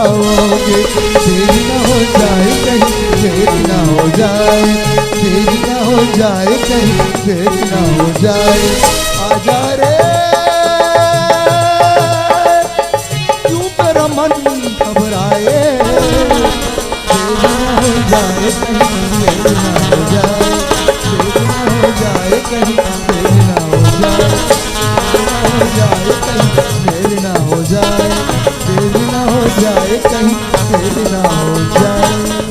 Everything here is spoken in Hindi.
आओगे, देरी ना हो जाए कहीं, देरी ना हो जाए, देरी ना हो जाए कहीं, देरी ना हो जाए। आजा रे क्यों मेरा मन घबराए, देरी ना हो जाए कहीं, देरी ना हो जाए, देरी ना हो जाए कहीं, देरी ना हो जाए, देरी ना हो जाए, देरी ना हो जाए कहीं, देरी ना हो जाए।